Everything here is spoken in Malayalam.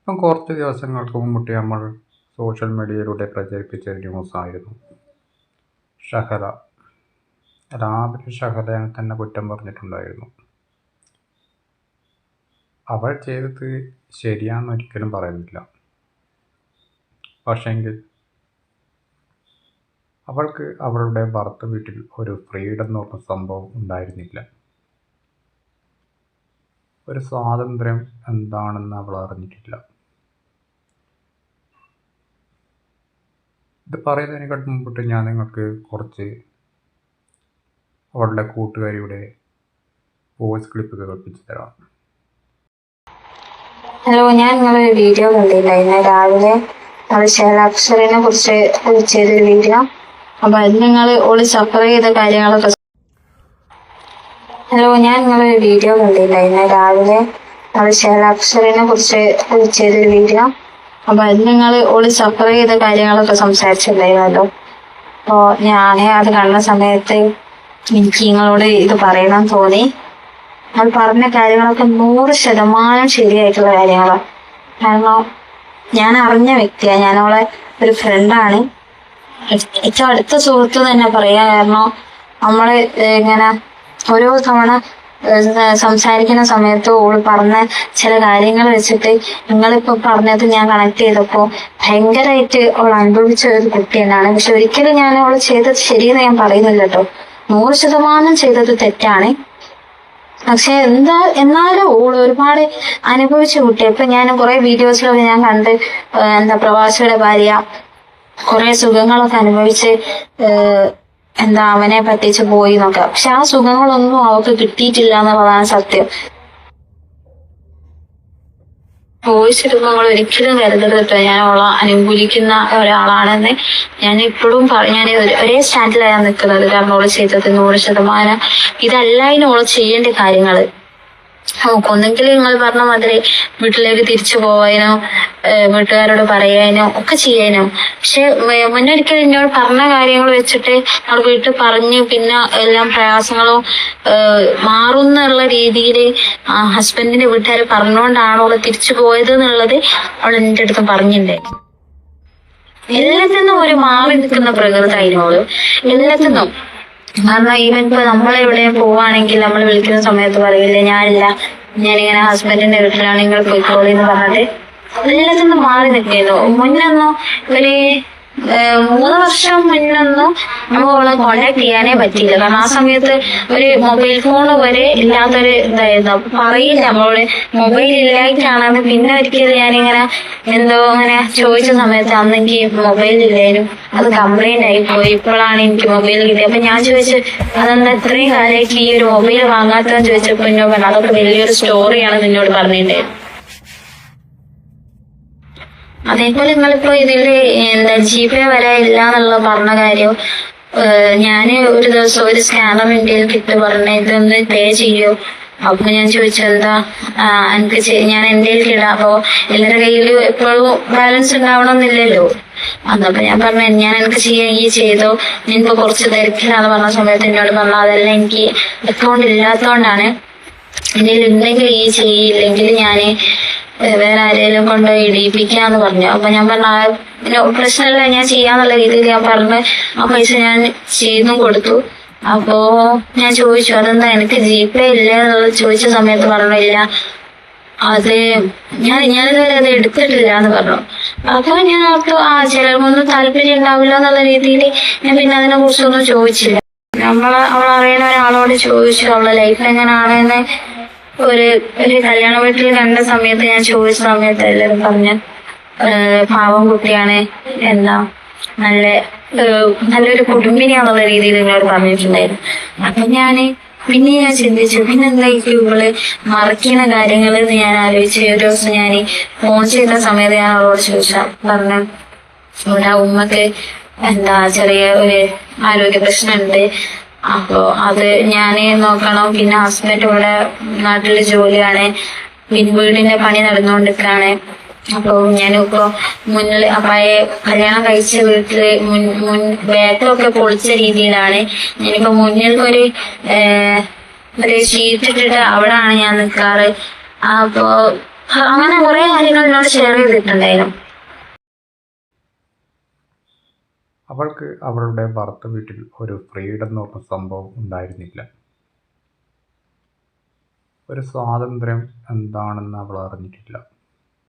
കുറച്ച് ദിവസങ്ങൾക്ക് മുമ്പിട്ട് നമ്മൾ സോഷ്യൽ മീഡിയയിലൂടെ പ്രചരിപ്പിച്ച ഒരു ന്യൂസായിരുന്നു ഷഹല. രാവിലെ ഷഹലയെ തന്നെ കുറ്റം പറഞ്ഞിട്ടുണ്ടായിരുന്നു. അവൾ ചെയ്തത് ശരിയാണെന്ന് ഒരിക്കലും പറയുന്നില്ല. പക്ഷേങ്കിൽ അവൾക്ക് അവളുടെ ഭർത്ത വീട്ടിൽ ഒരു ഫ്രീഡം എന്ന് പറഞ്ഞ സംഭവം ഉണ്ടായിരുന്നില്ല. ഒരു സ്വാതന്ത്ര്യം എന്താണെന്ന് അവൾ അറിഞ്ഞിട്ടില്ല. ഇത് പറയുന്നതിനെക്കാട്ട് മുമ്പിട്ട് ഞാൻ നിങ്ങൾക്ക് കുറച്ച് അവളുടെ കൂട്ടുകാരിയുടെ വോയിസ് ക്ലിപ്പ് കേൾപ്പിച്ചു തരാം. ഹലോ, ഞാൻ നിങ്ങളൊരു വീഡിയോ കണ്ടിട്ടുണ്ടായിരുന്നു രാവിലെ. ശേലാക്ഷറിനെ കുറിച്ച് ചെയ്തൊരു വീഡിയോ. അപ്പൊ അത് നിങ്ങൾ ഓള് സഫർ ചെയ്ത കാര്യങ്ങളൊക്കെ. ഹലോ, ഞാൻ നിങ്ങളൊരു വീഡിയോ കണ്ടിട്ടുണ്ടായിരുന്നു രാവിലെ. ശേലാക്ഷറിനെ കുറിച്ച് ചെയ്തൊരു വീഡിയോ. അപ്പൊ അത് നിങ്ങൾ ഓള് സഫർ ചെയ്ത കാര്യങ്ങളൊക്കെ സംസാരിച്ചിട്ടുണ്ടായിരുന്നല്ലോ. അപ്പോ ഞാൻ അത് കണ്ട സമയത്ത് എനിക്ക് നിങ്ങളോട് ഇത് പറയണം തോന്നി. അത് പറഞ്ഞ കാര്യങ്ങളൊക്കെ 100% ശരിയായിട്ടുള്ള കാര്യങ്ങളാണ്. കാരണം ഞാൻ അറിഞ്ഞ വ്യക്തിയാണ്, ഞാനവളെ ഒരു ഫ്രണ്ടാണ്, ഏറ്റവും അടുത്ത സുഹൃത്ത് തന്നെ പറയാ. കാരണം നമ്മള് ഇങ്ങനെ ഓരോ തവണ സംസാരിക്കുന്ന സമയത്ത് ഓള് പറഞ്ഞ ചില കാര്യങ്ങൾ വെച്ചിട്ട് നിങ്ങളിപ്പോ പറഞ്ഞത് ഞാൻ കണക്ട് ചെയ്തപ്പോ ഭയങ്കരമായിട്ട് അവൾ അനുഭവിച്ച ഒരു കുട്ടി തന്നെയാണ്. പക്ഷെ ഒരിക്കലും ഞാൻ അവള് ചെയ്തത് ശരിയെന്ന് ഞാൻ പറയുന്നില്ല കേട്ടോ. 100% ചെയ്തത് തെറ്റാണ്. പക്ഷെ എന്നാലും ഓള് ഒരുപാട് അനുഭവിച്ച കുട്ടിയെ. ഇപ്പൊ ഞാൻ കുറെ വീഡിയോസിലൊക്കെ ഞാൻ കണ്ട് പ്രവാസിയുടെ ഭാര്യ കുറെ സുഖങ്ങളൊക്കെ അനുഭവിച്ച് അവനെ പറ്റിച്ച് പോയി എന്നൊക്കെ. പക്ഷെ ആ സുഖങ്ങളൊന്നും അവൾക്ക് കിട്ടിയിട്ടില്ല എന്നുള്ളതാണ് സത്യം. വോയിസ് ഇടുമ്പോൾ നമ്മൾ ഒരിക്കലും കരുതരുത് കേട്ടോ ഞാൻ അവളെ അനുകൂലിക്കുന്ന ഒരാളാണെന്ന്. ഞാൻ ഇപ്പോഴും ഞാൻ ഒരേ സ്റ്റാൻഡിലാണ് നിൽക്കുന്നത്. കാരണം അവള് ചെയ്തത് 100% ഇതല്ല ഓള് ചെയ്യേണ്ട കാര്യങ്ങള്. ഒന്നെങ്കിൽ നിങ്ങൾ പറഞ്ഞ മാതിരി വീട്ടിലേക്ക് തിരിച്ചു പോവാനോ വീട്ടുകാരോട് പറയാനോ ഒക്കെ ചെയ്യാനോ. പക്ഷെ മുന്നൊരിക്കൽ എന്നോട് പറഞ്ഞ കാര്യങ്ങൾ വെച്ചിട്ട് അവൾ വീട്ടിൽ പറഞ്ഞ് പിന്നെ എല്ലാം പ്രയാസങ്ങളും മാറുന്നുള്ള രീതിയിൽ ഹസ്ബൻഡിന്റെ വീട്ടുകാർ പറഞ്ഞുകൊണ്ടാണ് അവള് തിരിച്ചു പോയത് എന്നുള്ളത് അവൾ എന്റെ അടുത്ത് പറഞ്ഞിട്ടുണ്ടായിരുന്നു. എല്ലാത്തിനും ഒരു മാറി നിൽക്കുന്ന പ്രകൃതമായിരുന്നു എല്ലാത്തിനും. കാരണം ഈവൻ ഇപ്പൊ നമ്മളെവിടെയും പോവാണെങ്കിൽ നമ്മൾ വിളിക്കുന്ന സമയത്ത് പറയില്ലേ ഞാനില്ല, ഞാനിങ്ങനെ ഹസ്ബൻഡിന്റെ വീട്ടിലാണ്, നിങ്ങൾ പോയിക്കോളി എന്ന് പറഞ്ഞിട്ട് എല്ലാത്തിനും മാറി നിൽക്കുന്നു. മുന്നൊന്നും ഒരു 3 വർഷം മുന്നൊന്നും നമുക്ക് അവളെ കോണ്ടാക്ട് ചെയ്യാനേ പറ്റിയില്ല. കാരണം ആ സമയത്ത് ഒരു മൊബൈൽ ഫോൺ വരെ ഇല്ലാത്തൊരു ഇതായിരുന്നു. അപ്പൊ പറയില്ല നമ്മളോട് മൊബൈൽ ഇല്ലായിട്ടാണെന്ന്. പിന്നെ ഒരിക്കലും ഞാനിങ്ങനെ അങ്ങനെ ചോദിച്ച സമയത്ത് അന്ന് എനിക്ക് മൊബൈൽ ഇല്ലേനും അത് കംപ്ലൈന്റ് ആയി പോയി. ഇപ്പോഴാണ് എനിക്ക് മൊബൈൽ കിട്ടിയത്. അപ്പൊ ഞാൻ ചോദിച്ചു അതെന്താ ഇത്രയും കാലമായിട്ട് ഈ ഒരു മൊബൈൽ വാങ്ങാത്തതെന്ന് ചോദിച്ചപ്പോ എന്നോട് പറഞ്ഞു അതൊക്കെ വലിയൊരു സ്റ്റോറിയാണ് നിന്നോട് പറഞ്ഞിട്ടുണ്ടായിരുന്നു. അതേപോലെ നിങ്ങളിപ്പോ ഇതില് ജിപേ വരെ ഇല്ല എന്നുള്ള പറഞ്ഞ കാര്യം, ഞാന് ഒരു ദിവസം ഒരു സ്കാനർ ഇന്ത്യയിൽ കിട്ടി പറഞ്ഞ ഇതൊന്ന് പേ ചെയ്യോ. അപ്പൊ ഞാൻ ചോദിച്ചു എന്താ എനിക്ക് ഞാൻ എന്റെ ഇടാം. അപ്പൊ എല്ലാവരുടെ കയ്യിൽ എപ്പോഴും ബാലൻസ് ഉണ്ടാവണമെന്നില്ലല്ലോ. അന്നപ്പോ ഞാൻ പറഞ്ഞു ഞാൻ എനിക്ക് ചെയ്യാൻ ഈ ചെയ്തോ, ഞാനിപ്പോ കുറച്ച് തിരക്കിലാന്ന് പറഞ്ഞ സമയത്ത് എന്നോട് പറഞ്ഞു അതല്ല എനിക്ക് അക്കൗണ്ട് ഇല്ലാത്തോണ്ടാണ്, എന്റെ ഉണ്ടെങ്കിൽ ഈ ചെയ്യില്ലെങ്കിൽ ഞാന് വേറെ ആരെങ്കിലും കൊണ്ടുപോയി ഇടിയിപ്പിക്കാന്ന് പറഞ്ഞു. അപ്പൊ ഞാൻ പറഞ്ഞു പ്രശ്നമില്ല ഞാൻ ചെയ്യാന്നുള്ള രീതിയിൽ ഞാൻ പറഞ്ഞ് ആ പൈസ ഞാൻ ചെയ്തും കൊടുത്തു. അപ്പോ ഞാൻ ചോദിച്ചു അതെന്താ എനിക്ക് ജിപേ ഇല്ല എന്നുള്ളത് ചോദിച്ച സമയത്ത് പറഞ്ഞില്ല, അത് ഞാനിതുവരെ അത് എടുത്തിട്ടില്ല എന്ന് പറഞ്ഞു. അപ്പൊ ഞാൻ ഓർത്തു ചിലർക്കൊന്നും താല്പര്യം ഉണ്ടാവില്ല എന്നുള്ള രീതിയിൽ ഞാൻ പിന്നെ അതിനെ കുറിച്ചൊന്നും ചോദിച്ചില്ല. അവളറിയുന്ന ഒരാളോട് ചോദിച്ചു അവളുടെ ലൈഫ് എങ്ങനെയാണെന്ന്. ഒരു കല്യാണ വീട്ടിൽ കണ്ട സമയത്ത് ഞാൻ ചോദിച്ച സമയത്ത് എല്ലാവരും പറഞ്ഞ പാവം കുട്ടിയാണ്, നല്ലൊരു കുടുംബിനിയാന്നുള്ള രീതിയിൽ എന്നോട് പറഞ്ഞിട്ടുണ്ടായിരുന്നു. അപ്പൊ ഞാൻ ചിന്തിച്ചു പിന്നെന്തായിരിക്കും ഇവള് മറക്കുന്ന കാര്യങ്ങൾ എന്ന് ഞാൻ ആലോചിച്ചു. ഒരു ദിവസം ഞാൻ ഫോൺ ചെയ്ത സമയത്ത് ഞാൻ അവളോട് ചോദിച്ചാ പറഞ്ഞു ഇവിടെ ഉമ്മക്ക് ചെറിയ ഒരു ആരോഗ്യ പ്രശ്നമുണ്ട്, അപ്പൊ അത് ഞാന് നോക്കണം. പിന്നെ ഹസ്ബൻഡ് ഇവിടെ നാട്ടില് ജോലിയാണ്, പിന്നെ വീടിന്റെ പണി നടന്നുകൊണ്ടിരിക്കാണ്. അപ്പൊ ഞാനിപ്പോ മുന്നിൽ പഴയ കല്യാണം കഴിച്ച വീട്ടില് ബാക്കൊക്കെ പൊളിച്ച രീതിയിലാണ്. ഞാനിപ്പോ മുന്നിൽ ഒരു ഷീറ്റ് ഇട്ടിട്ട് അവിടാണ് ഞാൻ നിൽക്കാറ്. അപ്പോ അങ്ങനെ കുറെ കാര്യങ്ങൾ എന്നോട് ഷെയർ ചെയ്തിട്ടുണ്ടായിരുന്നു. അവൾക്ക് അവളുടെ ഭർത്തൃ വീട്ടിൽ ഒരു ഫ്രീഡം എന്ന് പറഞ്ഞ സംഭവം ഉണ്ടായിരുന്നില്ല. ഒരു സ്വാതന്ത്ര്യം എന്താണെന്ന് അവൾ അറിഞ്ഞിട്ടില്ല.